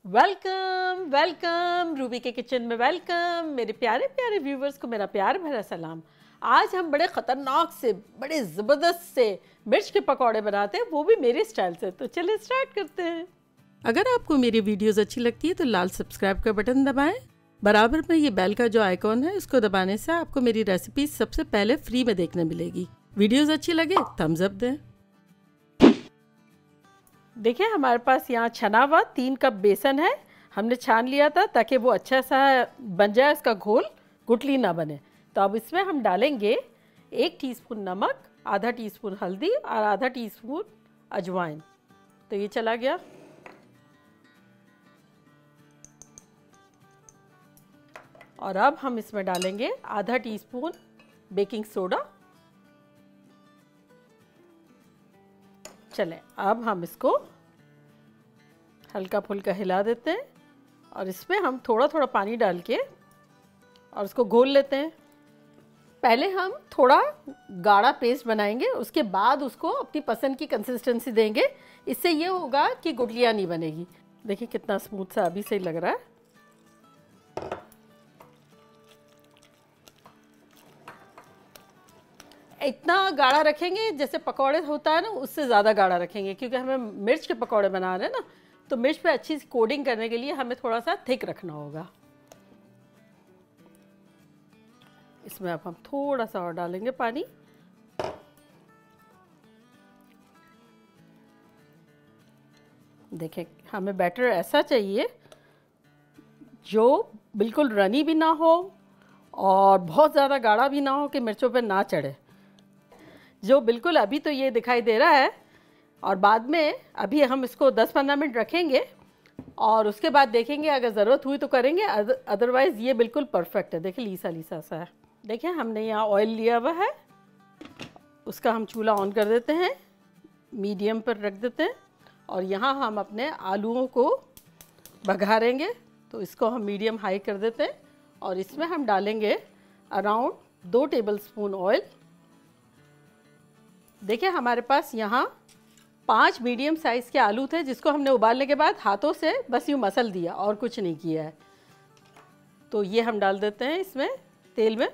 Welcome welcome Ruby के kitchen में welcome. मेरे प्यारे प्यारे व्यूवर्स को मेरा प्यार भरा सलाम। आज हम बड़े ख़तरनाक से बड़े ज़बरदस्त से मिर्च के पकौड़े बनाते हैं, वो भी मेरे स्टाइल से। तो चलिए स्टार्ट करते हैं। अगर आपको मेरी वीडियोस अच्छी लगती है तो लाल सब्सक्राइब का बटन दबाएं। बराबर में ये बेल का जो आइकॉन है इसको दबाने से आपको मेरी रेसिपी सबसे पहले फ्री में देखने मिलेगी। वीडियोस अच्छी लगे थम्स अप दें। देखिए हमारे पास यहाँ छना हुआ 3 कप बेसन है। हमने छान लिया था ताकि वो अच्छा सा बन जाए, इसका घोल गुठली ना बने। तो अब इसमें हम डालेंगे 1 टीस्पून नमक, आधा टीस्पून हल्दी और आधा टीस्पून अजवाइन। तो ये चला गया। और अब हम इसमें डालेंगे आधा टीस्पून बेकिंग सोडा। चलें अब हम इसको हल्का फुल्का हिला देते हैं और इसमें हम थोड़ा थोड़ा पानी डाल के और इसको घोल लेते हैं। पहले हम थोड़ा गाढ़ा पेस्ट बनाएंगे, उसके बाद उसको अपनी पसंद की कंसिस्टेंसी देंगे। इससे ये होगा कि गुठलियाँ नहीं बनेगी। देखिए कितना स्मूथ सा अभी से लग रहा है। इतना गाढ़ा रखेंगे जैसे पकौड़े होता है ना, उससे ज़्यादा गाढ़ा रखेंगे, क्योंकि हमें मिर्च के पकौड़े बना रहे हैं ना, तो मिर्च पे अच्छी सी कोटिंग करने के लिए हमें थोड़ा सा थिक रखना होगा। इसमें अब हम थोड़ा सा और डालेंगे पानी। देखें हमें बैटर ऐसा चाहिए जो बिल्कुल रनी भी ना हो और बहुत ज़्यादा गाढ़ा भी ना हो कि मिर्चों पे ना चढ़े। जो बिल्कुल अभी तो ये दिखाई दे रहा है और बाद में अभी हम इसको 10-15 मिनट रखेंगे और उसके बाद देखेंगे, अगर ज़रूरत हुई तो करेंगे, अदरवाइज़ ये बिल्कुल परफेक्ट है। देखिए लीसा लीसा सा है। देखिए हमने यहाँ ऑयल लिया हुआ है, उसका हम चूल्हा ऑन कर देते हैं, मीडियम पर रख देते हैं और यहाँ हम अपने आलूओं को बघारेंगे। तो इसको हम मीडियम हाई कर देते हैं और इसमें हम डालेंगे अराउंड 2 टेबलस्पून ऑयल। देखिए हमारे पास यहाँ 5 मीडियम साइज़ के आलू थे, जिसको हमने उबालने के बाद हाथों से बस यूँ मसल दिया और कुछ नहीं किया है। तो ये हम डाल देते हैं इसमें तेल में।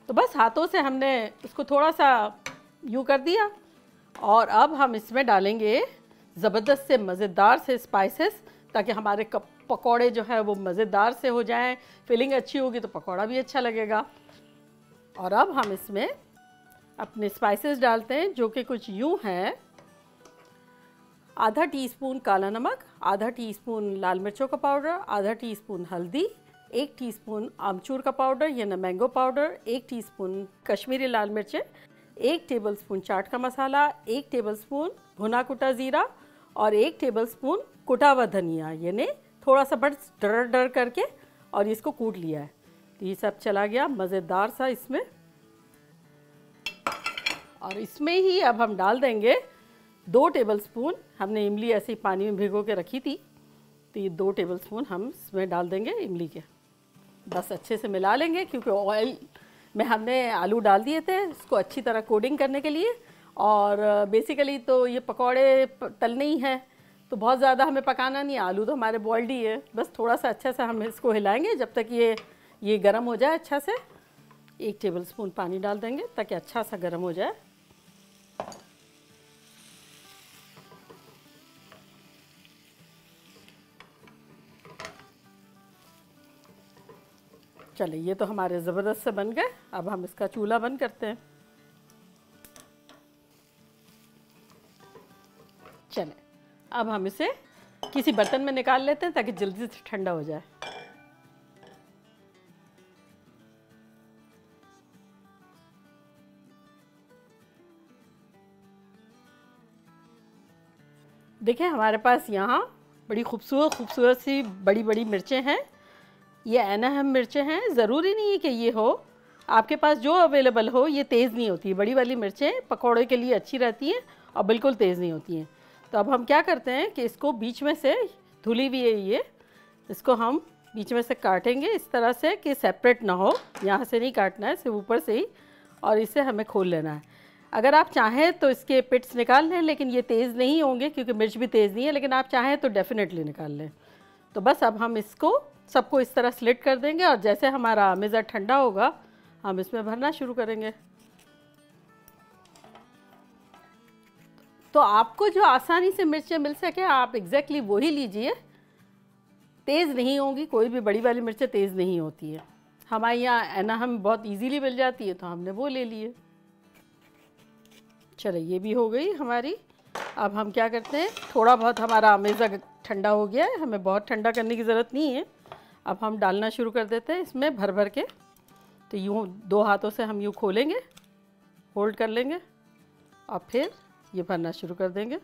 तो बस हाथों से हमने उसको थोड़ा सा यूँ कर दिया और अब हम इसमें डालेंगे ज़बरदस्त से मज़ेदार से स्पाइसेस, ताकि हमारे पकौड़े जो है वो मज़ेदार से हो जाएं। फिलिंग अच्छी होगी तो पकौड़ा भी अच्छा लगेगा। और अब हम इसमें अपने स्पाइसेस डालते हैं, जो कि कुछ यूँ हैं। आधा टीस्पून काला नमक, आधा टीस्पून लाल मिर्चों का पाउडर, आधा टीस्पून हल्दी, 1 टीस्पून आमचूर का पाउडर यानी मैंगो पाउडर, 1 टीस्पून कश्मीरी लाल मिर्चें, 1 टेबलस्पून चाट का मसाला, 1 टेबलस्पून भुना कुटा ज़ीरा और 1 टेबलस्पून कुटा हुआ धनिया, यानी थोड़ा सा बस डर डर करके और इसको कूट लिया है। तो ये सब चला गया मज़ेदार सा इसमें। और इसमें ही अब हम डाल देंगे 2 टेबलस्पून, हमने इमली ऐसे ही पानी में भिगो के रखी थी, तो ये 2 टेबलस्पून हम इसमें डाल देंगे इमली के। बस अच्छे से मिला लेंगे, क्योंकि ऑयल में हमने आलू डाल दिए थे इसको अच्छी तरह कोटिंग करने के लिए। और बेसिकली तो ये पकौड़े तलने ही हैं, तो बहुत ज़्यादा हमें पकाना नहीं है। आलू तो हमारे बॉइल्ड ही है, बस थोड़ा सा अच्छा सा हम इसको हिलाएंगे जब तक ये गर्म हो जाए अच्छा से। 1 टेबलस्पून पानी डाल देंगे ताकि अच्छा सा गर्म हो जाए। चलिए ये तो हमारे ज़बरदस्त से बन गए। अब हम इसका चूल्हा बंद करते हैं। चलें अब हम इसे किसी बर्तन में निकाल लेते हैं ताकि जल्दी से ठंडा हो जाए। देखिए हमारे पास यहाँ बड़ी खूबसूरत सी बड़ी बड़ी मिर्चें हैं। ये अहम मिर्चें हैं, ज़रूरी नहीं है कि ये हो, आपके पास जो अवेलेबल हो। ये तेज़ नहीं होती, बड़ी वाली मिर्चें पकौड़े के लिए अच्छी रहती हैं और बिल्कुल तेज़ नहीं होती हैं। तो अब हम क्या करते हैं कि इसको बीच में से, धुली हुई है ये, इसको हम बीच में से काटेंगे इस तरह से कि सेपरेट ना हो। यहाँ से नहीं काटना है, सिर्फ ऊपर से ही, और इसे हमें खोल लेना है। अगर आप चाहें तो इसके पिट्स निकाल लें, लेकिन ये तेज़ नहीं होंगे क्योंकि मिर्च भी तेज़ नहीं है, लेकिन आप चाहें तो डेफिनेटली निकाल लें। तो बस अब हम इसको सबको इस तरह स्लिट कर देंगे और जैसे हमारा अमेज़ा ठंडा होगा हम इसमें भरना शुरू करेंगे। तो आपको जो आसानी से मिर्चें मिल सके आप एग्जैक्टली वही लीजिए। तेज़ नहीं होंगी, कोई भी बड़ी वाली मिर्चें तेज़ नहीं होती है। हमारे यहाँ एनाहम बहुत इजीली मिल जाती है तो हमने वो ले लिए। चलो ये भी हो गई हमारी। अब हम क्या करते हैं, थोड़ा बहुत हमारा अमेज़ा ठंडा हो गया है, हमें बहुत ठंडा करने की ज़रूरत नहीं है। अब हम डालना शुरू कर देते हैं इसमें भर भर के। तो यूँ 2 हाथों से हम यूँ खोलेंगे, होल्ड कर लेंगे और फिर ये भरना शुरू कर देंगे। ये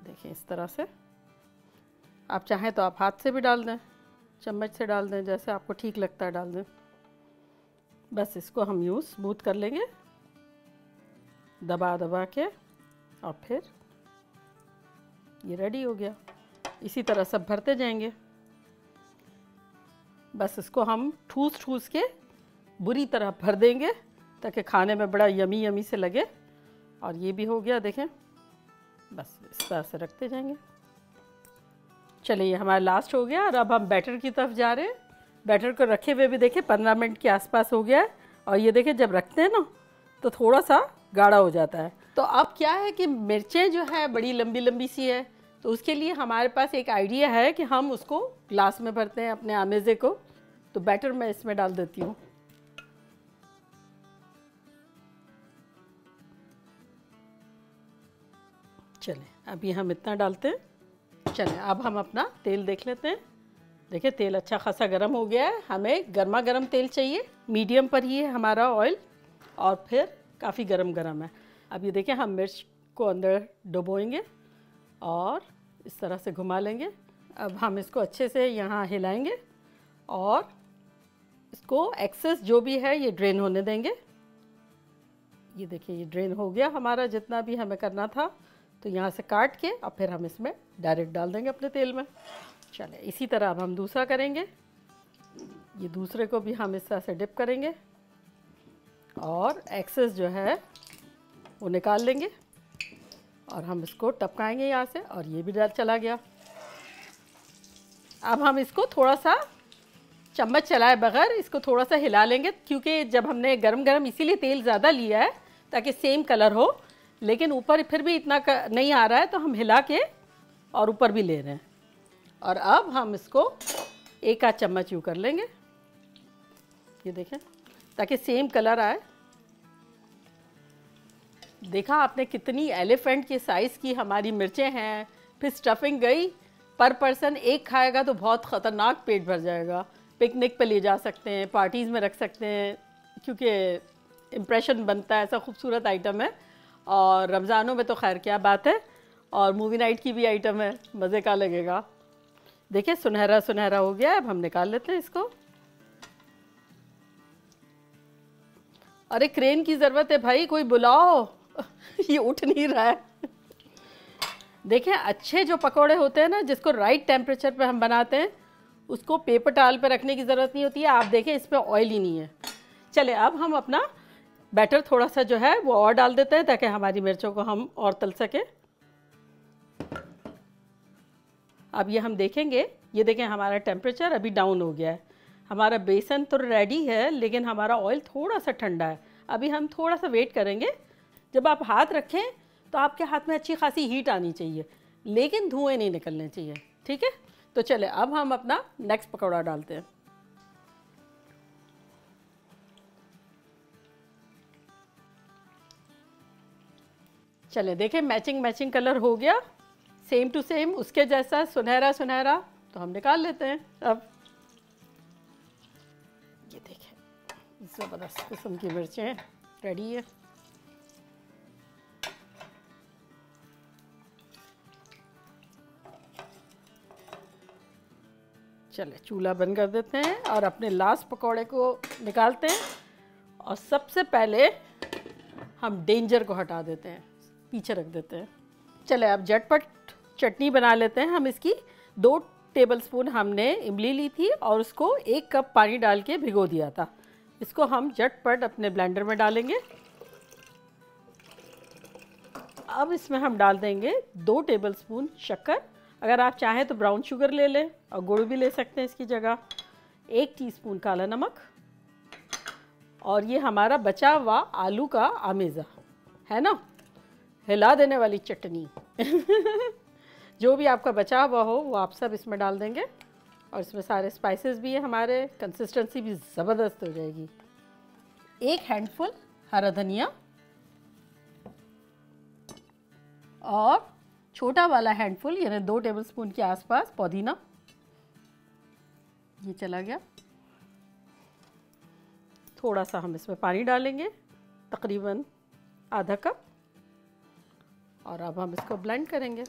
देखें इस तरह से। आप चाहें तो आप हाथ से भी डाल दें, चम्मच से डाल दें, जैसे आपको ठीक लगता है डाल दें। बस इसको हम यूँ स्मूथ कर लेंगे दबा दबा के और फिर ये रेडी हो गया। इसी तरह सब भरते जाएंगे। बस इसको हम ठूस ठूस के बुरी तरह भर देंगे ताकि खाने में बड़ा यमी यमी से लगे। और ये भी हो गया, देखें। बस इस तरह से रखते जाएंगे। चलिए ये हमारा लास्ट हो गया और अब हम बैटर की तरफ जा रहे हैं। बैटर को रखे हुए भी देखें 15 मिनट के आसपास हो गया है। और ये देखें जब रखते हैं ना तो थोड़ा सा गाढ़ा हो जाता है। तो अब क्या है कि मिर्चें जो है बड़ी लंबी लंबी सी है, तो उसके लिए हमारे पास एक आइडिया है कि हम उसको ग्लास में भरते हैं अपने अमेज़े को। तो बैटर मैं इसमें डाल देती हूँ। चलें अभी हम इतना डालते हैं। चलें अब हम अपना तेल देख लेते हैं। देखिए तेल अच्छा खासा गर्म हो गया है। हमें गर्मा गर्म तेल चाहिए, मीडियम पर ही है हमारा ऑयल और फिर काफ़ी गरम है। अब ये देखें हम मिर्च को अंदर डुबोएंगे और इस तरह से घुमा लेंगे। अब हम इसको अच्छे से यहाँ हिलाएंगे और इसको एक्सेस जो भी है ये ड्रेन होने देंगे। ये देखिए ये ड्रेन हो गया हमारा जितना भी हमें करना था। तो यहाँ से काट के और फिर हम इसमें डायरेक्ट डाल देंगे अपने तेल में। चले इसी तरह अब हम दूसरा करेंगे। ये दूसरे को भी हम इस तरह से डिप करेंगे और एक्सेस जो है वो निकाल लेंगे और हम इसको टपकाएंगे यहाँ से और ये भी डाल चला गया। अब हम इसको थोड़ा सा चम्मच चलाए बगैर इसको थोड़ा सा हिला लेंगे, क्योंकि जब हमने गरम गरम इसीलिए तेल ज़्यादा लिया है ताकि सेम कलर हो, लेकिन ऊपर फिर भी इतना नहीं आ रहा है तो हम हिला के और ऊपर भी ले रहे हैं। और अब हम इसको 1 आध चम्मच यूँ कर लेंगे, ये देखें, ताकि सेम कलर आए। देखा आपने कितनी एलिफेंट के साइज़ की हमारी मिर्चें हैं। फिर स्टफिंग गई, पर पर्सन एक खाएगा तो बहुत ख़तरनाक पेट भर जाएगा। पिकनिक पे ले जा सकते हैं, पार्टीज़ में रख सकते हैं, क्योंकि इम्प्रेशन बनता है, ऐसा खूबसूरत आइटम है। और रमज़ानों में तो खैर क्या बात है, और मूवी नाइट की भी आइटम है, मज़े का लगेगा। देखिए सुनहरा सुनहरा हो गया। अब हम निकाल लेते हैं इसको। अरे क्रेन की ज़रूरत है भाई, कोई बुलाओ ये उठ नहीं रहा है। देखें अच्छे जो पकोड़े होते हैं ना, जिसको राइट टेम्परेचर पे हम बनाते हैं, उसको पेपर टाल पे रखने की ज़रूरत नहीं होती है। आप देखें इसमें ऑयल ही नहीं है। चले अब हम अपना बैटर थोड़ा सा जो है वो और डाल देते हैं ताकि हमारी मिर्चों को हम और तल सकें। अब ये हम देखेंगे, ये देखें हमारा टेम्परेचर अभी डाउन हो गया है। हमारा बेसन तो रेडी है लेकिन हमारा ऑयल थोड़ा सा ठंडा है। अभी हम थोड़ा सा वेट करेंगे। जब आप हाथ रखें तो आपके हाथ में अच्छी खासी हीट आनी चाहिए, लेकिन धुएं नहीं निकलने चाहिए, ठीक है। तो चले अब हम अपना नेक्स्ट पकौड़ा डालते हैं। चले देखें मैचिंग कलर हो गया, सेम टू सेम उसके जैसा सुनहरा सुनहरा। तो हम निकाल लेते हैं। अब ये देखें ज़बरदस्त किस्म की मिर्चें रेडी है। चले चूल्हा बंद कर देते हैं और अपने लास्ट पकौड़े को निकालते हैं। और सबसे पहले हम डेंजर को हटा देते हैं, पीछे रख देते हैं। चले अब झटपट चटनी बना लेते हैं। हम इसकी 2 टेबलस्पून हमने इमली ली थी और उसको 1 कप पानी डाल के भिगो दिया था। इसको हम झटपट अपने ब्लेंडर में डालेंगे। अब इसमें हम डाल देंगे 2 टेबलस्पून शक्कर। अगर आप चाहें तो ब्राउन शुगर ले लें और गुड़ भी ले सकते हैं इसकी जगह। 1 टीस्पून काला नमक, और ये हमारा बचा हुआ आलू का आमेज़ा है ना, हिला देने वाली चटनी। जो भी आपका बचा हुआ हो वो आप सब इसमें डाल देंगे, और इसमें सारे स्पाइसेस भी है हमारे, कंसिस्टेंसी भी ज़बरदस्त हो जाएगी। 1 हैंडफुल हरा धनिया, और छोटा वाला हैंडफुल यानी 2 टेबलस्पून के आसपास पुदीना। ये चला गया। थोड़ा सा हम इसमें पानी डालेंगे, तकरीबन आधा कप, और अब हम इसको ब्लेंड करेंगे।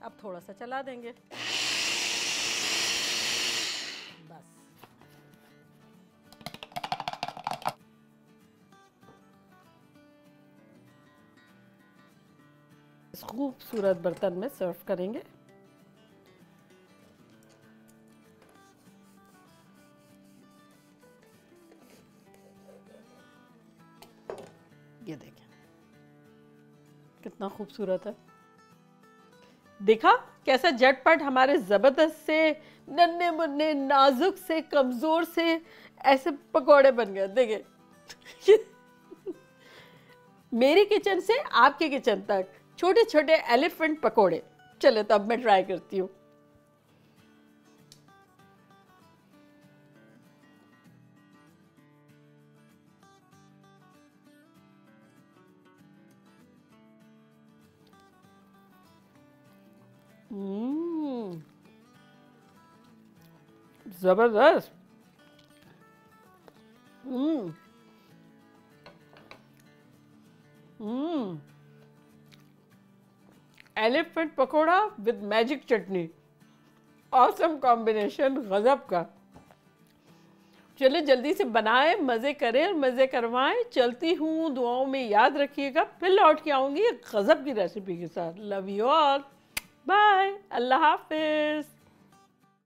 अब थोड़ा सा चला देंगे बस। इस खूबसूरत बर्तन में सर्व करेंगे। ये देखें कितना खूबसूरत है। देखा कैसा झटपट हमारे ज़बरदस्त से नन्हे मुन्ने नाजुक से कमज़ोर से ऐसे पकोड़े बन गए। देखिए मेरी किचन से आपके किचन तक छोटे छोटे एलिफेंट पकोड़े। चले तो अब मैं ट्राई करती हूँ। जबरदस्त। Elephant pakora with magic chutney, awesome combination, गजब का। चलिए जल्दी से बनाएं, मज़े करें और मज़े करवाएं। चलती हूँ, दुआओं में याद रखिएगा। फिर लौट के आऊँगी एक गजब की रेसिपी के साथ। लव यू ऑल, बाय, अल्लाह हाफिज़।